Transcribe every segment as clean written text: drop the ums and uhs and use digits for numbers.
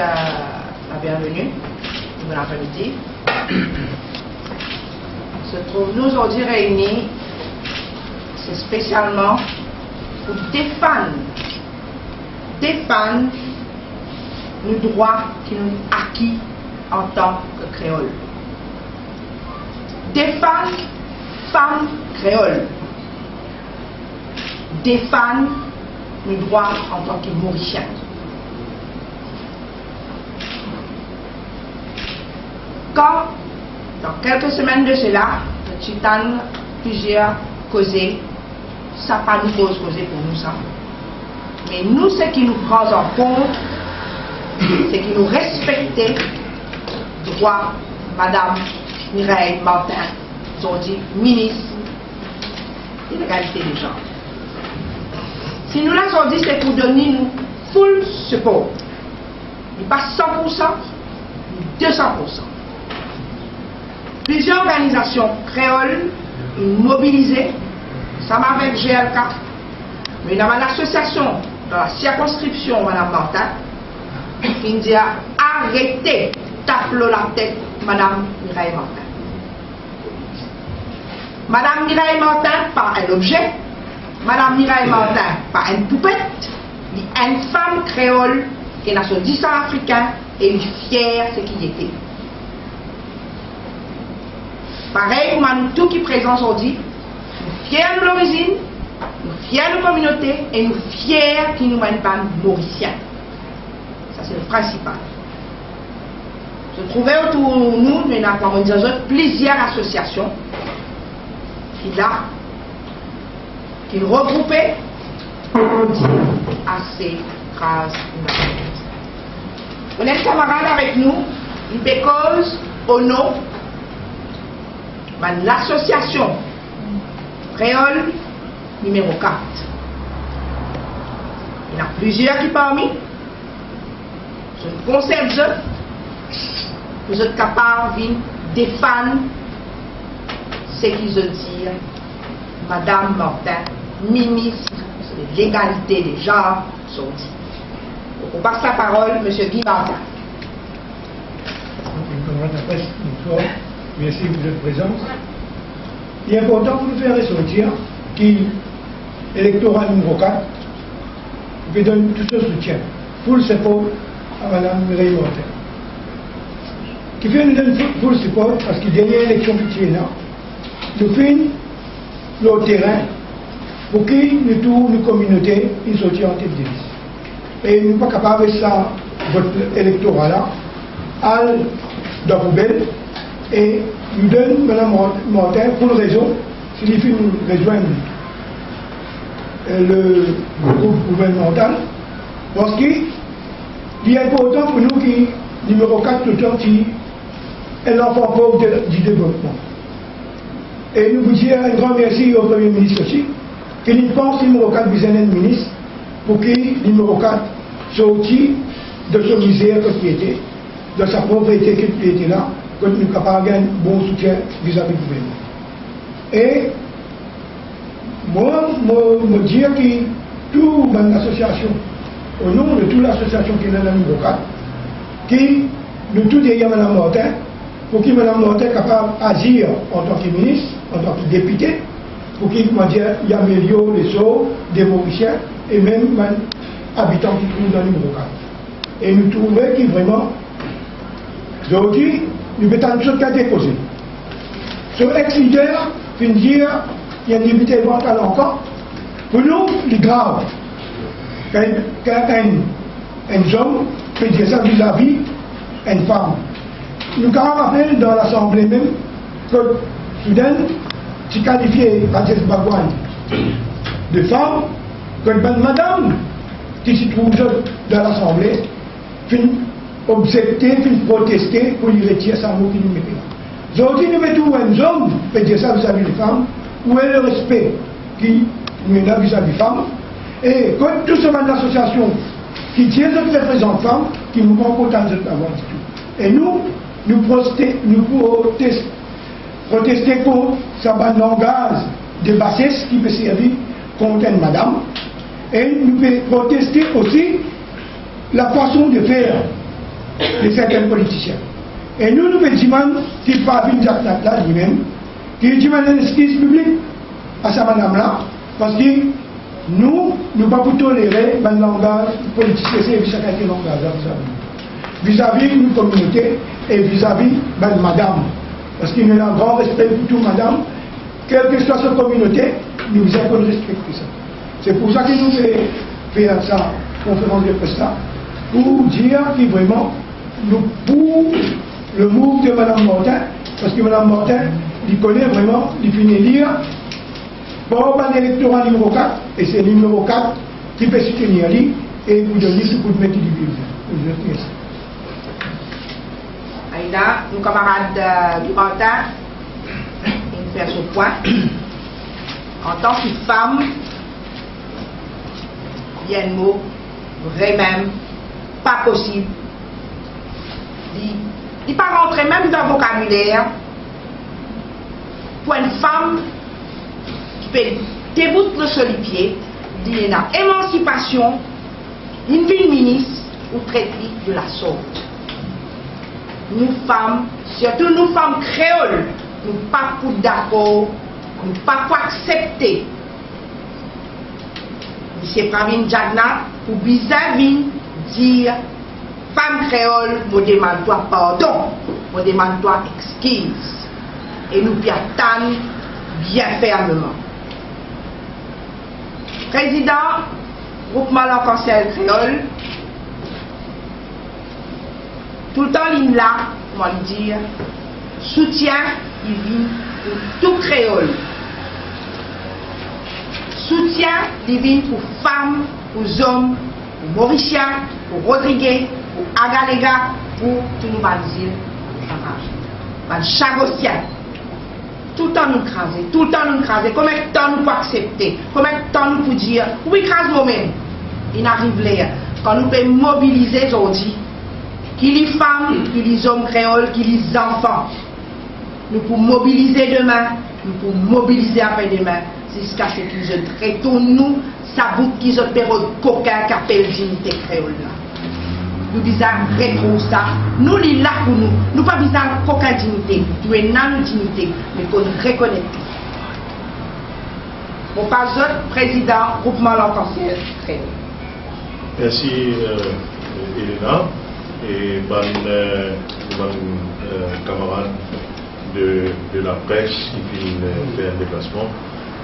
La bienvenue, bon après-midi. Se trouve nous aujourd'hui réunis, c'est spécialement pour défendre nos droits qui nous acquis en tant que créoles. Défendre femmes créoles. Défendre nos droits en tant que mauriciens. Quand, dans quelques semaines de cela, le Titan, plusieurs causés, ça pas nous causer pour nous ça. Mais nous, ce qui nous prend en compte, c'est que nous respecter droit Madame Mireille Martin, aujourd'hui ministre de l'égalité des genres. Si nous l'avons dit, c'est pour donner nous full support. Il pas 100%, mais 200%. Plusieurs organisations créoles mobilisées, ça m'a avec GLK, mais dans l'association, dans la circonscription Madame Martin, qui dit arrêtez taper la tête Madame Mireille Martin. Madame Mireille Martin, pas un objet, Madame Mireille Martin, pas une poupette, mais une femme créole qui est dans son dessin africain et une fière de ce qu'il était. Pareil pour nous tous qui présents aujourd'hui, nous fiers de l'origine, nous fiers de la communauté et nous fiers qui nous mènent pas mauriciens. Ça c'est le principal. Je trouvais autour de nous, mais nous avons plusieurs associations qui regroupaient pour dire à ces phrases. On est camarades avec nous, because au nom de l'association créole numéro 4. Il y en a plusieurs qui parmi. Je conseille vous êtes capables de défendre ce qu'ils ont dit Madame Martin, ministre de l'égalité des genres, sont dit. Donc on passe la parole, M. Guy Martin. Merci de votre présence. Il est important pour nous faire ressortir qu'il électorat numéro 4 peut donner tout ce soutien, full support à Mme Mireille Martin. Qui fait nous donner full support parce que dernière élection qui est là, nous faisons le terrain pour que nous tous nos communautés ils soient en tête de liste. Et nous ne sommes pas capables de ça, votre électorat là, à la poubelle. Et nous donne Mme Martin pour le réseau, signifie nous rejoindre le groupe gouvernemental, parce qu'il est important pour nous qui, numéro 4, tout le temps, qui est l'enfant pauvre du développement. Et nous vous disons un grand merci au Premier ministre aussi, qu'il pense numéro 4 business ministre, pour qu'il, numéro 4, sorti de son misère qui était, de sa pauvreté qui était là, que nous sommes capables de gagner un bon soutien vis-à-vis du gouvernement. Et moi, je dis que toute l'association, au nom de toute l'association qui est dans le numéro 4, qui nous tous derrière Mme Martin, pour que Mme Martin soit capable d'agir en tant que ministre, en tant que député, pour qu'il améliore les sorts des Mauriciens et même des habitants qui trouvent dans le numéro 4. Et nous trouvons que vraiment, aujourd'hui, nous mettons une chose qui a déposé. Sur l'ex-leader, il y a un député mental encore. Pour nous, c'est grave. Quand un homme peut dire ça vis-à-vis d'une femme. Nous avons rappelé dans l'Assemblée même que soudain, tu qualifies Agnès Bagouane de femme, que madame qui se trouve dans l'Assemblée, objecter, protester pour lui retirer sa mot qui nous met là. Aujourd'hui, nous mettons un homme peut dire ça vis-à-vis des femmes, où est le respect qui nous a vis-à-vis des femmes, et comme tout ce monde d'association qui tient de représenter femmes, qui nous prend autant de l'avoir du tout. Et nous protester contre ce langage de bassesse qui peut servir contre une madame, et nous pouvons protester aussi la façon de faire de certains politiciens. Et nous demandons qu'il pas venir Jacques là lui-même, qu'il demande une excuse publique à sa madame-là, parce que nous ne pouvons pas tolérer le langage politicien, c'est chacun qui langage vis-à-vis d'une communauté et vis-à-vis de madame. Parce qu'il y a un grand respect pour tout madame, quelle que soit sa communauté, nous devons respecter ça. C'est pour ça que nous faisons ça, conférence de presse là, pour dire que vraiment, nous pour le move de Mme Martin, parce que Mme Martin, il connaît vraiment, il finit de lire, pour l'électorat numéro 4, et c'est le numéro 4 qui peut soutenir lui, et vous donner ce coup de mettre du bureau. Aïda, nos camarades du Martin, ils faire ce point. En tant que femme, il y a un mot, vrai même, pas possible. Il pas rentrer même dans le vocabulaire pour une femme qui peut débouter le sur les pieds, il y a une émancipation, une féministe ou traiter de la sorte. Nous femmes, surtout nous femmes créoles, nous pas pour d'accord, nous pas pour accepter. M. Pravin Jagna, pour vis-à-vis dire, femme créole, me demande-toi pardon, me demande-toi excuse. Et nous bien attendre bien fermement. Président, groupement Lancaster créole, tout le temps il là, comment le dire, soutien, il vit pour tout créole. Soutien divin pour femmes, pour hommes, pour Mauriciens, pour Rodriguez, pour Agalega, pour tout le monde, pour Chagossien. Tout le temps nous craser, tout le temps nous craser. Combien de temps nous pouvons accepter? Combien de temps nous pouvons dire, oui, crase moi-même. Il arrive là, quand nous pouvons mobiliser aujourd'hui, qu'il y ait femmes, qu'il y ait hommes créoles, qu'il y ait enfants. Nous pouvons mobiliser demain, nous pouvons mobiliser après-demain, jusqu'à ce qu'ils retournent nous, ça bout qu'ils ont période coquin qui appelle dignité créole là. Nous disons retrouver ça, nous sommes là pour nous, nous pas besoin de coquin dignité, nous sommes dans notre dignité, mais qu'on nous reconnaît. Mon pas autre président, groupement Lancaster créole. Merci Elena et mon camarade de la presse qui fait un déplacement.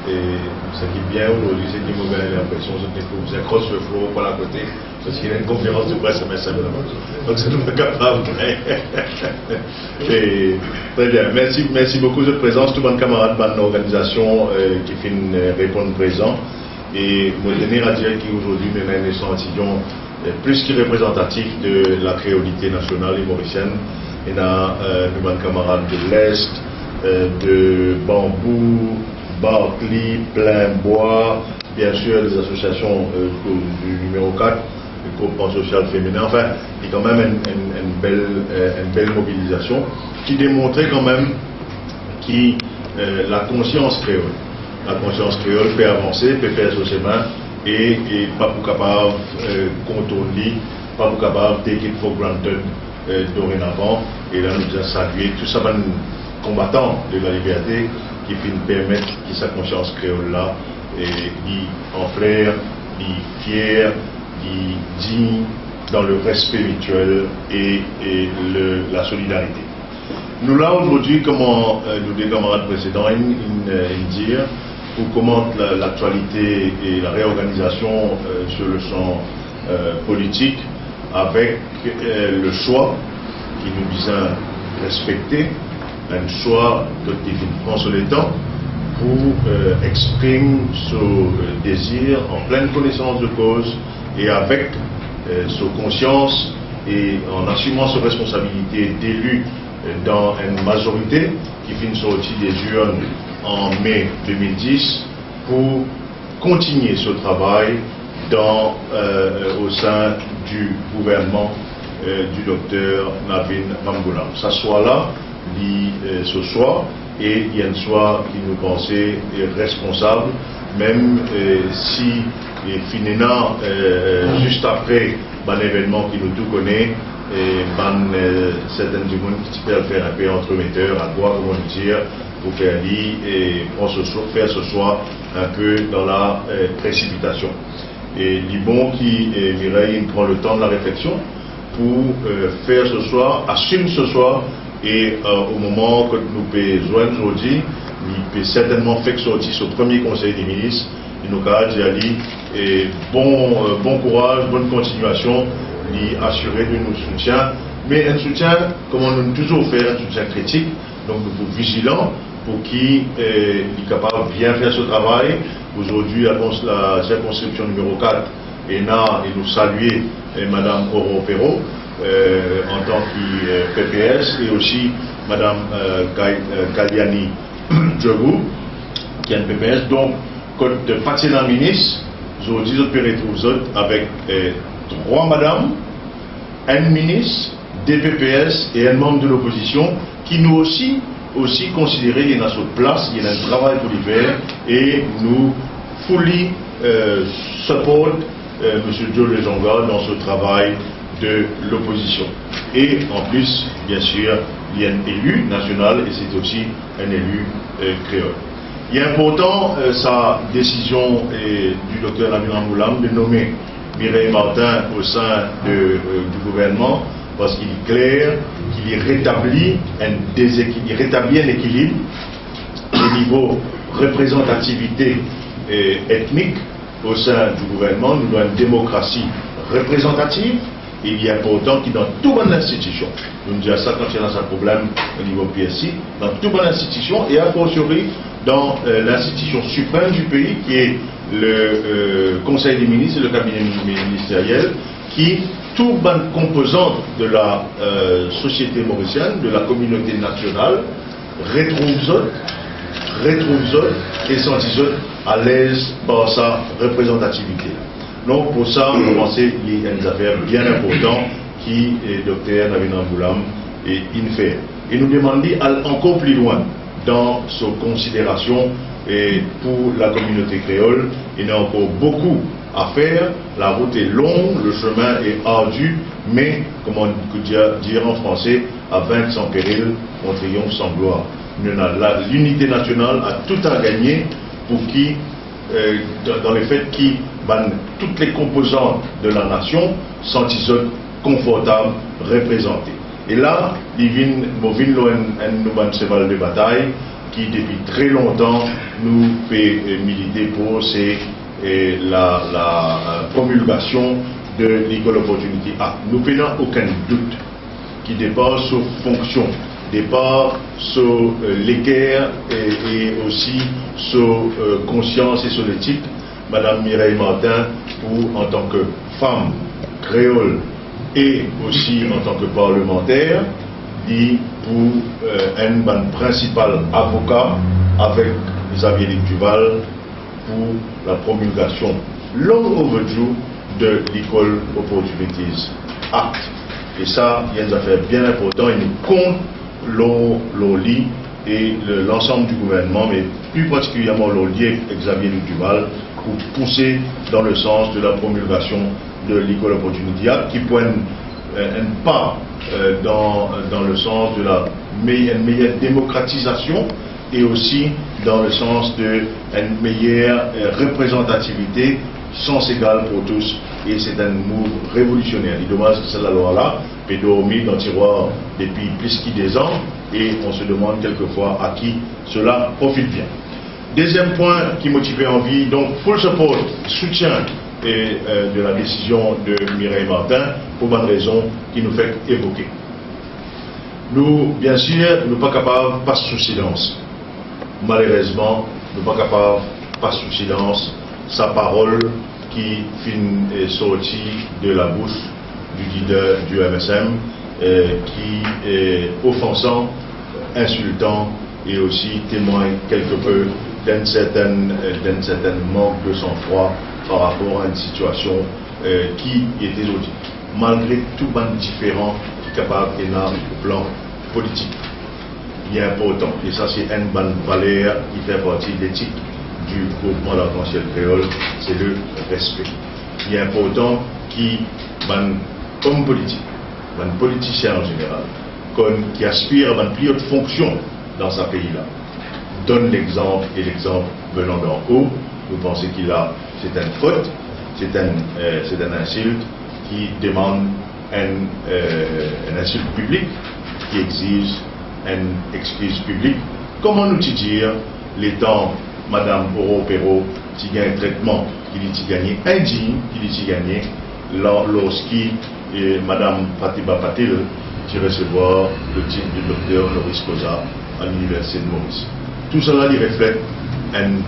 Et ce qui est bien aujourd'hui, c'est qu'il m'a l'impression que vous accroche le flot par la côté, parce qu'il y a une conférence de presse à Messa. Donc c'est tout capable. Et très bien. Merci beaucoup de votre présence, tout mon camarade de l'organisation qui fait répondre présent. Et moi, je tenir à dire qu'aujourd'hui, nous avons un échantillon plus que représentatif de la créolité nationale et mauricienne. Il y a nos camarades de l'Est, de Bambou, Barclay, Plainbois, bien sûr les associations du numéro 4, le groupement social féminin. Enfin, il y a quand même une belle mobilisation qui démontrait quand même que la conscience créole peut avancer, peut faire sur ses mains et pas pour capable contourner, pas pour capable take it for granted dorénavant. Et là, nous avons salué tout ça, combattants de la liberté qui permettent que sa conscience créole là et en frère, fier, digne dans le respect mutuel et la solidarité. Nous là aujourd'hui, comment nous des camarades précédents dire pour comment l'actualité et la réorganisation sur le champ politique avec le choix qui nous disent respecter, un choix que prend sur les temps pour exprimer son désir en pleine connaissance de cause et avec sa conscience et en assumant ses responsabilités d'élu dans une majorité qui finit sortie des urnes en mai 2010 pour continuer ce travail au sein du gouvernement du docteur Navin Mamgoulam. Ça soit là, ce soir, et il y a un soir qui nous pensait responsable, même si finalement, juste après un événement qui nous tout connaît, et certains du monde qui peuvent faire un peu entremetteur à quoi, comment dire, pour faire faire ce soir un peu dans la précipitation. Et Libon qui, Mireille, prend le temps de la réflexion pour faire ce soir, assume ce soir, et au moment que nous pouvons joindre aujourd'hui, il peut certainement faire sortir ce premier conseil des ministres, et nous avons dit, et bon courage, bonne continuation, lui assurer de nos soutiens, mais un soutien, comme on nous toujours fait, un soutien critique, donc nous sommes vigilants pour qu'il est capable de bien faire ce travail. Aujourd'hui, la circonscription numéro 4 est là et nous saluer Mme Aurore Perrault en tant que PPS et aussi Mme Kaliani Djogou qui est un PPS. Donc, quand de Fatina ministre, aujourd'hui, je peux retrouver avec 3 madames, un ministre, des PPS et un membre de l'opposition qui nous aussi considérer qu'il y a notre place, il y a un travail pour y faire et nous fully support M. Joe Lejonga dans ce travail de l'opposition. Et en plus, bien sûr, il y a un élu national et c'est aussi un élu créole. Il est important sa décision du docteur Nabil Moulam de nommer Mireille Martin au sein du gouvernement parce qu'il est clair qu'il rétablit un équilibre au niveau représentativité ethnique au sein du gouvernement. Nous avons une démocratie représentative et il est important que dans toute bonne institution, nous disons ça quand il y a un problème au niveau PSI, dans toute bonne institution et a fortiori dans l'institution suprême du pays qui est le Conseil des ministres et le cabinet ministériel qui toute bonne composante de la société mauricienne, de la communauté nationale, retrouve et sentit à l'aise par sa représentativité. Donc pour ça, on pense qu'il y a une affaire bien importante qui est docteur Nabil Moulam et INFER. Et nous demandons d'aller encore plus loin dans ses considérations et pour la communauté créole. Il y a encore beaucoup à faire, la route est longue, le chemin est ardu, mais, comme on peut dire en français, à vaincre sans péril, on triomphe sans gloire. L'unité nationale a tout à gagner pour qui, dans le fait qui, toutes les composantes de la nation sont confortables, représentées. Et là, il y a un cheval de bataille qui, depuis très longtemps, nous fait militer pour la promulgation de l'Equal Opportunity Act. Nous n'avons aucun doute qui dépasse sur fonction, dépasse sur l'équerre et aussi sur conscience et sur l'éthique. Madame Mireille Martin, en tant que femme créole et aussi en tant que parlementaire, dit pour un principal avocat avec Xavier Duval pour la promulgation long overdue de l'Equal Opportunities Act. Et ça, il y a une affaire bien importante et nous comptons l'OLI et l'ensemble du gouvernement, mais plus particulièrement l'OLI et Xavier Duval pour pousser dans le sens de la promulgation de l'Equal Opportunity Act qui pointe un pas dans le sens de la meilleure démocratisation et aussi dans le sens d'une meilleure représentativité sens égal pour tous. Et c'est un move révolutionnaire. Il est dommage que cette loi-là peut dormir dans le tiroir depuis plus que 2 ans et on se demande quelquefois à qui cela profite bien. Deuxième point qui motivait envie, donc full support, soutien de la décision de Mireille Martin pour bonne raison qui nous fait évoquer. Nous, bien sûr, nous ne sommes pas capables de passer sous silence. Malheureusement, nous ne sommes pas capables de passer sous silence sa parole qui est sortie de la bouche du leader du MSM, qui est offensant, insultant et aussi témoigne quelque peu d'un certain manque de sang-froid par rapport à une situation qui était aujourd'hui. Malgré tout le différent qui est capable d'être au plan politique. Il est important, et ça c'est une bonne valeur qui fait partie de l'éthique du groupement de l'arc-en-ciel créole, c'est le respect. Il est important qui, comme politique, un politicien en général, qui aspire à une plus haute fonction dans ce pays-là, donne l'exemple, et l'exemple venant d'en haut, vous pensez qu'il a, c'est une faute, c'est un insulte qui demande un insulte public, qui exige une excuse publique. Comment nous dire les temps, Madame Oro-Perro, qui gagne un traitement, qui dit gagné indigne, qui dit gagné lorsqu'il Madame Fatiba Patil qui recevoir le titre de docteur Loris Koza à l'Université de Maurice. Tout cela lui reflète une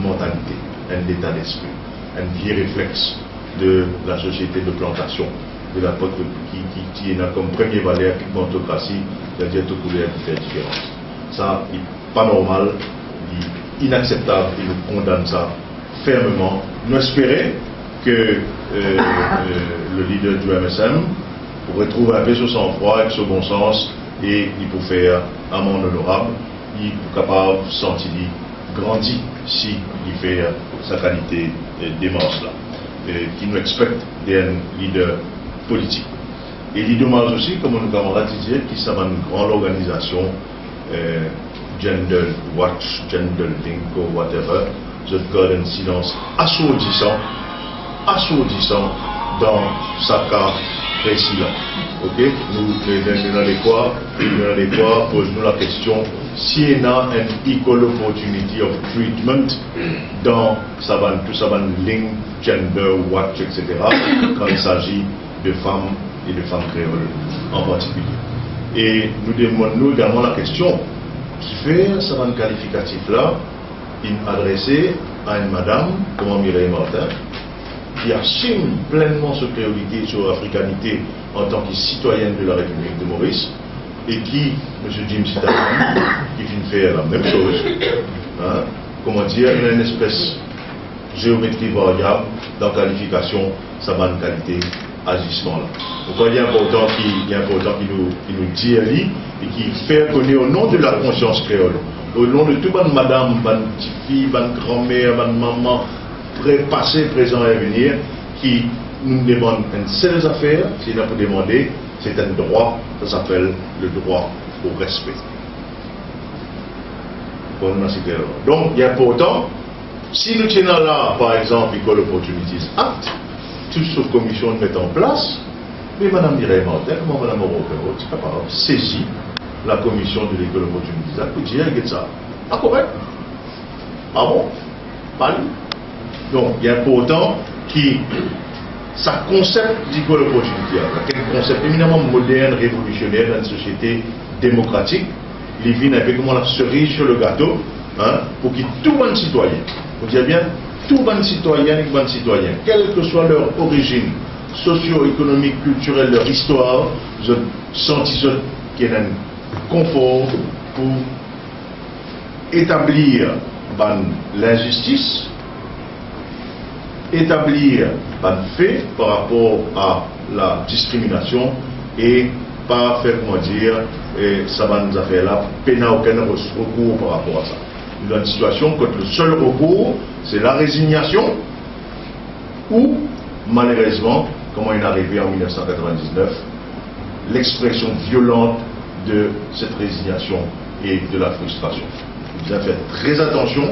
mentalité, un état d'esprit, un vieux réflexe de la société de plantation, de la qui a comme premier valeur la méritocratie, c'est-à-dire tout couleur qui fait différence. Ça n'est pas normal, inacceptable, et nous condamnons ça fermement. Nous espérons que le leader du MSM pourrait trouver un peu son sang-froid avec son bon sens et il peut faire un monde honorable, il est capable de sentir grandir si il fait sa qualité d'immense là, qui nous expecte d'un leader politique. Et il est dommage aussi, comme nos camarades disaient, qu'il s'agit d'une grande organisation, Gender Watch, Gender Link ou whatever, je garde un silence assourdissant dans sa cas précis là. Ok? Nous dans les quoi, pose-nous la question si il y a une equal opportunity of treatment dans tout ça, link, gender, watch, etc. quand il s'agit de femmes et de femmes créoles en particulier. Et nous demandons également la question qui fait ce qualificatif là, il adressé à une madame comme Mireille Martin, qui assume pleinement sa créolité, sa africanité en tant que citoyenne de la République de Maurice, et qui, M. Jim Sitaman, qui vient faire la même chose, hein, comment dire, il y a une espèce de géométrie variable dans la qualification, sa bonne qualité, agissement là. Pourquoi il est important qu'il nous dise et qu'il fait connaître au nom de la conscience créole, au nom de toute bonne madame, bonne petite fille, bonne grand-mère, bonne maman, passé, présent et à venir, qui nous demande une seule affaire, c'est là pour demander, c'est un droit, ça s'appelle le droit au respect. Donc, il est important, si nous tenons là, par exemple, Equal Opportunities Act, toute cette commission de mettre en place, mais Mme Mireille Martin, comme Mme Oro-Perro, est capable de saisir la commission de l'Equal Opportunities Act pour dire, regarde ça. Ah, correct? Ah bon? Pas lui. Donc, il est important que ça concept d'Equal Opportunity Act, un concept éminemment moderne, révolutionnaire dans une société démocratique, il vient avec comment la cerise sur le gâteau, hein, pour que tout bon citoyen, vous dites bien, tout bon citoyen et bon citoyen, quelle que soit leur origine socio-économique, culturelle, leur histoire, je sentis qu'il y a un confort pour établir l'injustice, établir un fait par rapport à la discrimination et pas faire, comment dire, ça va nous faire là, peine à aucun recours par rapport à ça. Dans une situation où le seul recours, c'est la résignation ou, malheureusement, comme il est arrivé en 1999, l'expression violente de cette résignation et de la frustration. Nous devons faire très attention,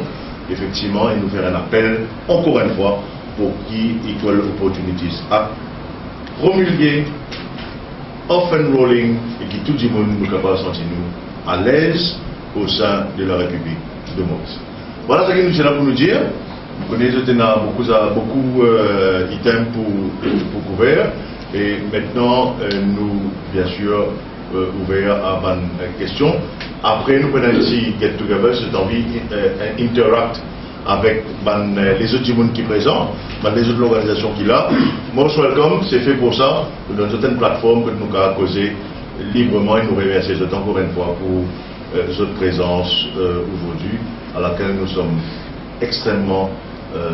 effectivement, et nous faire un appel, encore une fois, pour qui Equal Opportunities Act promulgué, off-enrolling, et qui tout le monde nous capable de sentir nous à l'aise au sein de la République de Maurice. Voilà ce que nous sommes là pour nous dire. Vous connaissez beaucoup d'items pour couvrir. Et maintenant, nous, bien sûr, ouverts à bonnes questions. Après, nous prenons ici Get Together, cette envie interact avec les autres gens qui sont présents, les autres organisations qui sont là. Most welcome, c'est fait pour ça. Nous avons certaines plateformes que nous avons causé librement et nous remercions encore une fois pour votre présence aujourd'hui, à laquelle nous sommes extrêmement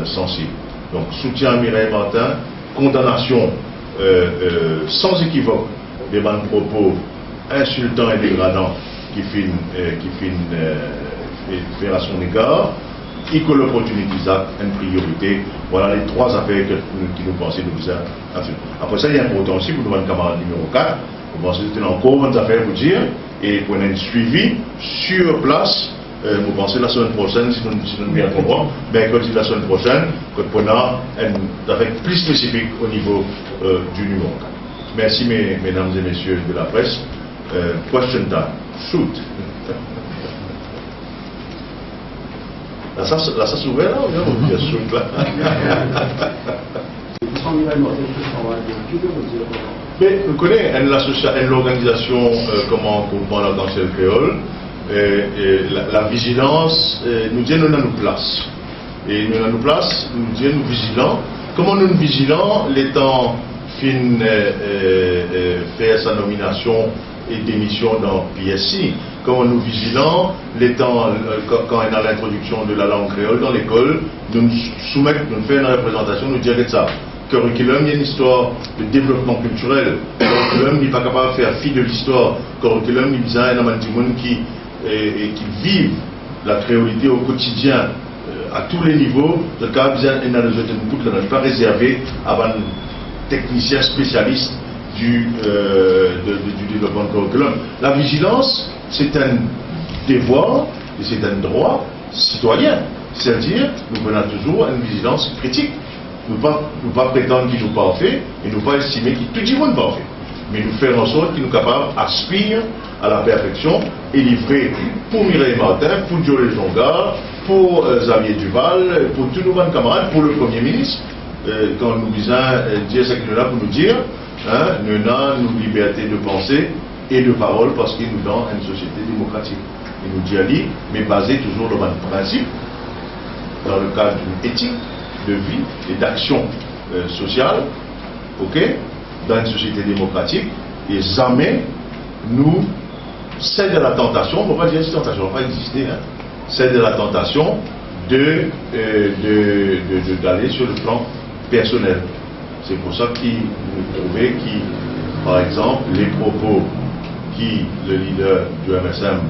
sensibles. Donc, soutien à Mireille Martin, condamnation sans équivoque des propos insultants et dégradants qui finissent faire à son égard. Equal Opportunities Act, une priorité. Voilà les trois affaires qui nous pensons nous faire. Après ça, il est important aussi pour nous, camarade numéro 4, Vous pensez que c'est encore une affaire pour dire, et pour un suivi sur place, vous pensez la semaine prochaine, si nous bien comprenons, mercredi la semaine prochaine, que pour une affaire plus spécifique au niveau du numéro 4. Merci mesdames et messieurs de la presse. Question time. Shoot. Là, ça s'ouvre là ou bien on dit shoot là? Mais vous connaissez l'organisation comment on la dans le créole, la vigilance, nous disons nous nous place. Et nous nous place, nous disons nous vigilants. Comment nous vigilants, l'étant fin faire sa nomination et démission dans PSC, comment nous vigilants, l'étant quand on a l'introduction de la langue créole dans l'école, nous soumettons, nous faisons une représentation, nous disons ça. Curriculum, il y a une histoire de développement culturel. Curriculum, il n'est pas capable de faire fi de l'histoire. Curriculum, il y a un monde qui vivent la créolité au quotidien, à tous les niveaux. Le cas, il y a un pas réservé à un technicien spécialiste du développement curriculum. La vigilance, c'est un devoir et c'est un droit citoyen. C'est-à-dire, nous prenons toujours une vigilance critique. Nous ne pas prétendre qu'il nous parfait et nous pas estimer qu'il tout le monde parfait. Mais nous faire en sorte qu'il nous capable d'aspirer à la perfection et livrer pour Mireille Martin, pour Joël Jonga, pour Xavier Duval, pour tous nos bons camarades, pour le Premier ministre, quand nous disons dire ce qu'il est là pour nous dire, nous avons une liberté de pensée et de parole parce qu'il nous donne une société démocratique. Il nous dit ali, mais basé toujours dans un principe, dans le cadre d'une éthique de vie et d'action sociale, ok, dans une société démocratique, et jamais nous cède à la tentation, on ne va pas dire que cette tentation ne va pas exister, cède à la tentation d'aller sur le plan personnel. C'est pour ça qu'il nous trouvait par exemple, les propos qui le leader du MSM,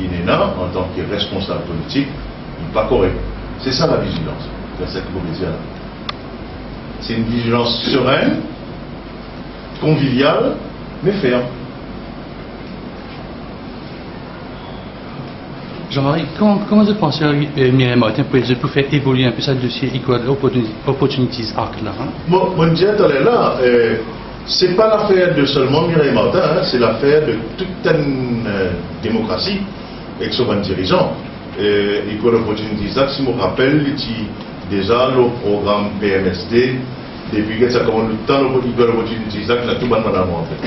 Inena, en tant que responsable politique, n'est pas correct. C'est ça la vigilance. C'est ce que vous dire là. C'est une vigilance sereine, conviviale, mais ferme. Jean-Marie, comment vous pensez Mireille Martin pour faire évoluer un peu ça dossier Equal Opportunities Act là? Mon Dieu, là, c'est pas l'affaire de seulement Mireille Martin, c'est l'affaire de toute une démocratie avec son dirigeant. Equal Opportunities Act, si je me rappelle, déjà le programme PMSD, depuis que ça commence le temps, l'Equal Opportunities Act, là tout le monde m'a en fait.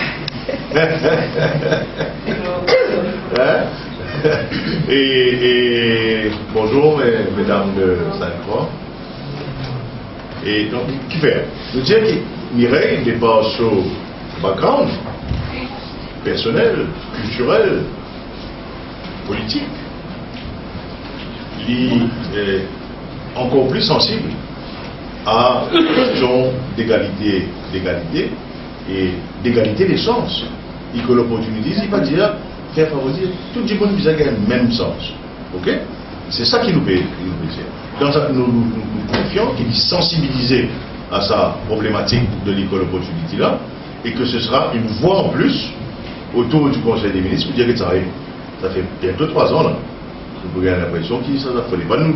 Et bonjour mesdames de Sainte-Croix. Et donc, qui fait? Nous disons que Mireille n'est pas sur background personnel, culturel, politique. Il est encore plus sensible à la question d'égalité et d'égalité des chances. Equal Opportunities, il va dire faire favoriser tout le monde qui a le même sens. Ok? C'est ça qui nous plaît. Dans ça, nous confions qu'il est sensibilisé à sa problématique de l'Equal Opportunity là, et que ce sera une voix en plus autour du Conseil des ministres pour dire que ça fait bientôt 3 ans là. Vous avez l'impression qu'il ne fallait pas nous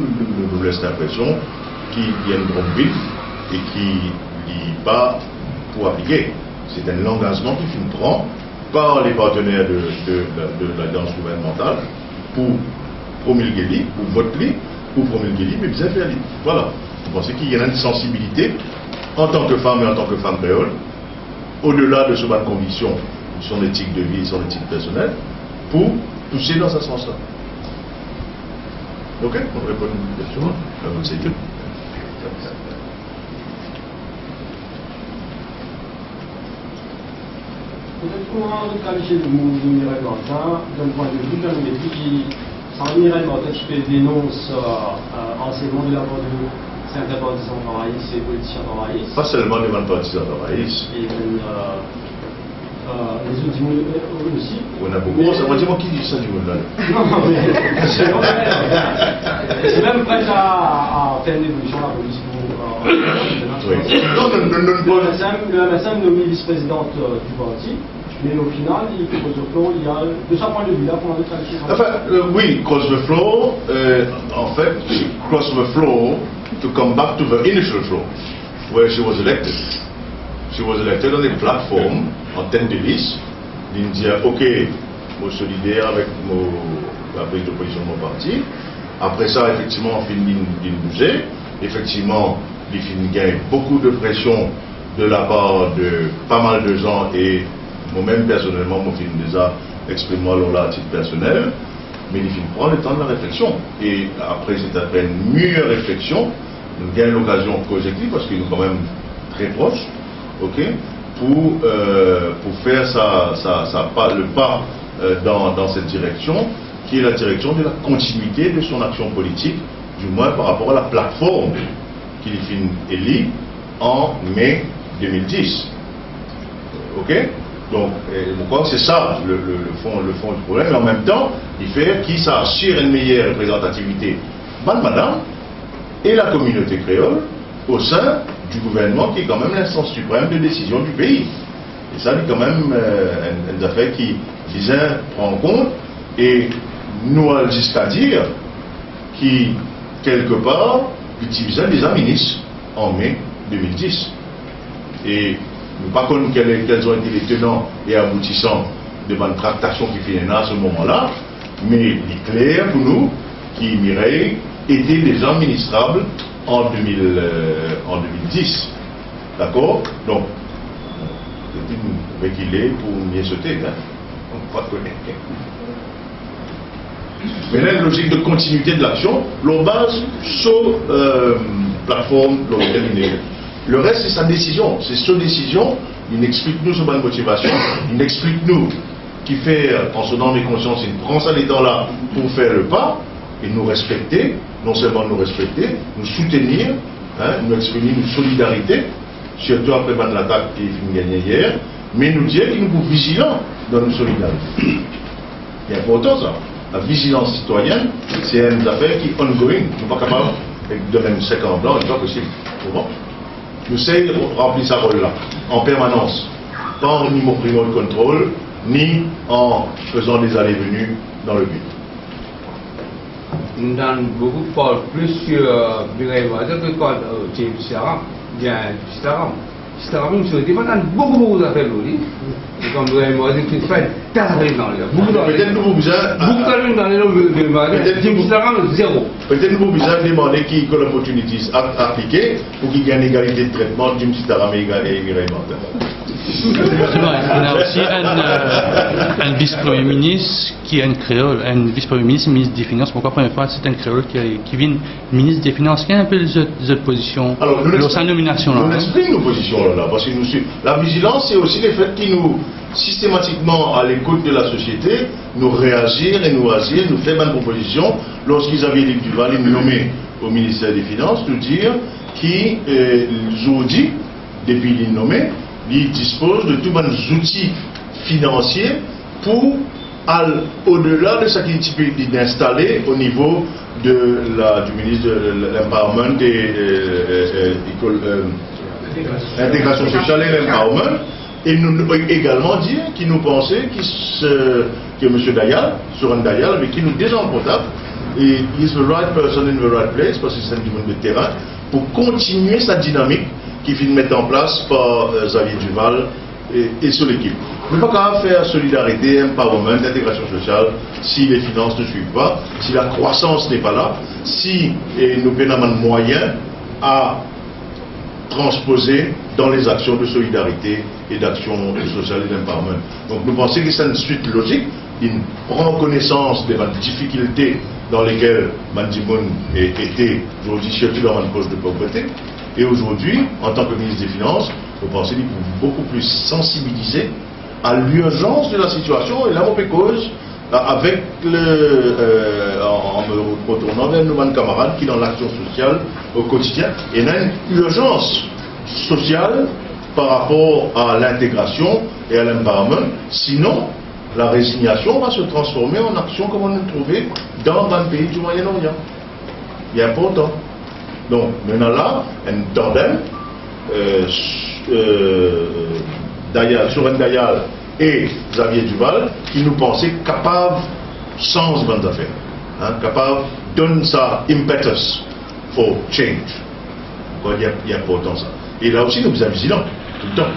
laisser l'impression qu'il y a une grande ville et qu'il n'est pas pour appliquer. C'est un engagement qui prend par les partenaires de l'alliance gouvernementale pour promulguer, pour voter, pour promulguer, mais bien faire. Voilà. Vous pensez qu'il y a une sensibilité en tant que femme et en tant que femme créole, au-delà de ce bas de conviction, son éthique de vie, son éthique personnelle, pour pousser dans ce sens-là. Ok, on répond à une question. C'est tout. Peut-être comment qualifier le mot de Mireille Martin d'un point de vue médiatique qui, sans Mireille Martin, qui dénonce enseignement de la part de certains partisans d'Araïs et politiciens d'Araïs. Pas seulement les partisans d'Araïs. Et les autres du monde aussi. On a beaucoup. Dis-moi qui dit ça du monde là. Non, mais c'est même prêt à faire une évolution à la politique. Oui. Le MSM nommé vice-présidente du parti. Mais au final, il Cross the Flow, il y a de sa point de vue là pour la qualifier. Enfin, oui, Cross the Flow, en fait, Cross the Flow to come back to the initial flow, where she was elected. She was elected on a platform, en tête de liste, d'une dire, ok, je suis solidaire avec la prise de position de mon parti. Après ça, effectivement, on finit d'une bouger. Effectivement, il finit gagner beaucoup de pression de la part de pas mal de gens et moi-même personnellement, mon film déjà exprime-moi là à titre personnel, mais il finit prendre le temps de la réflexion. Et après cette après une mûre réflexion, nous gagnons l'occasion collective parce qu'il est quand même très proche, ok, pour faire le pas dans cette direction, qui est la direction de la continuité de son action politique, du moins par rapport à la plateforme qu'il finit élire en mai 2010. Ok? Donc, je crois que c'est ça le fond du problème, mais en même temps, il fait qu'il s'assure une meilleure représentativité, madame, et la communauté créole au sein du gouvernement qui est quand même l'instance suprême de décision du pays. Et ça, c'est quand même une affaire qui disait prend en compte et nous allons jusqu'à dire qui, quelque part, utilisait des ministres en mai 2010. Et nous ne savons pas quels ont été les tenants et aboutissants de la tractation qui finit à ce moment-là, mais il est clair pour nous qui, Mireille, étaient des gens ministrables en 2010. D'accord? Donc, c'est qu'il est pour mieux sauter. Hein? On ne pas connaître. Mais là, une logique de continuité de l'action, l'on base sur plateforme dans laquelle il est. Le reste, c'est sa décision. C'est sa décision. Il explique nous sur bonne motivation. Il explique nous qui fait, en se donnant des consciences, il prend ça les temps-là pour faire le pas et nous respecter, non seulement nous respecter, nous soutenir, hein, nous exprimer une solidarité, surtout après l'attaque qui est gagnée hier, mais nous dire qu'il nous faut vigilants dans notre solidarité. C'est important ça. La vigilance citoyenne, c'est une affaire qui est ongoing. Nous ne sommes pas capables de même sec en blanc, c'est pas possible. Nous essayons de remplir ce rôle-là, en permanence. Pas en ni remote control, ni en faisant des allées-venues dans le but. Nous avons beaucoup parlé plus sur Mireille Martin que quand James Sarah, bien Staram. Staram, nous avons beaucoup d'affaires lourdes. Et comme Mireille Martin, qui fait tarder dans les beaucoup peut-être nous vous dans les James Staram, zéro. Peut-être nous vous avez demandé qui est l'opportunité appliquée pour qu'il y ait une égalité de traitement de James Staram et Mireille Martin. Justement, il y a aussi un vice-premier ministre qui est un créole, un vice-premier ministre, ministre des Finances. Pourquoi première fois c'est un créole qui vient ministre des Finances? Quelle est un peu les autres positions dans sa nomination là? Nous expliquons nos positions là, parce que la vigilance, c'est aussi le fait qu'il nous, systématiquement, à l'écoute de la société, nous réagir et nous agir, nous faire bonne proposition. Lorsqu'ils avaient Luc Duval, ils nous nommaient au ministère des Finances, nous dire qu'aujourd'hui, depuis les nommés, il dispose de tous les outils financiers pour aller au-delà de ce qu'il est installé au niveau de du ministre de l'Empowerment et l'intégration sociale et l'Empowerment. Et nous également dire qu'il nous pensait que M. Dayal, Soren Dayal, avec qui nous déjà en contact, et il est the right person in the right place, parce que c'est un du monde de terrain, pour continuer sa dynamique qui finit de mettre en place par Xavier Duval et sur l'équipe. Nous ne pouvons pas faire solidarité, empowerment, intégration sociale si les finances ne suivent pas, si la croissance n'est pas là, si nous avons moyens à transposer dans les actions de solidarité et d'action sociale et d'empowerment. Donc nous pensons que c'est une suite logique. Il prend connaissance des difficultés dans lesquelles Mandimoun était aujourd'hui, surtout dans une cause de pauvreté. Et aujourd'hui, en tant que ministre des Finances, vous pensez qu'il faut beaucoup plus sensibiliser à l'urgence de la situation et là, on peut cause avec en me retournant vers nos camarades qui dans l'action sociale au quotidien, et il y a une urgence sociale par rapport à l'intégration et à l'empowerment. Sinon, la résignation va se transformer en action comme on l'a trouvé dans un pays du Moyen-Orient. Il est important. Donc, maintenant là, un tandem, Soren Dayal et Xavier Duval, qui nous pensaient capables, sans bonnes affaires, capables de donner ça impetus for change. Il y a pas autant ça. Et là aussi, nous sommes vigilants, tout le temps.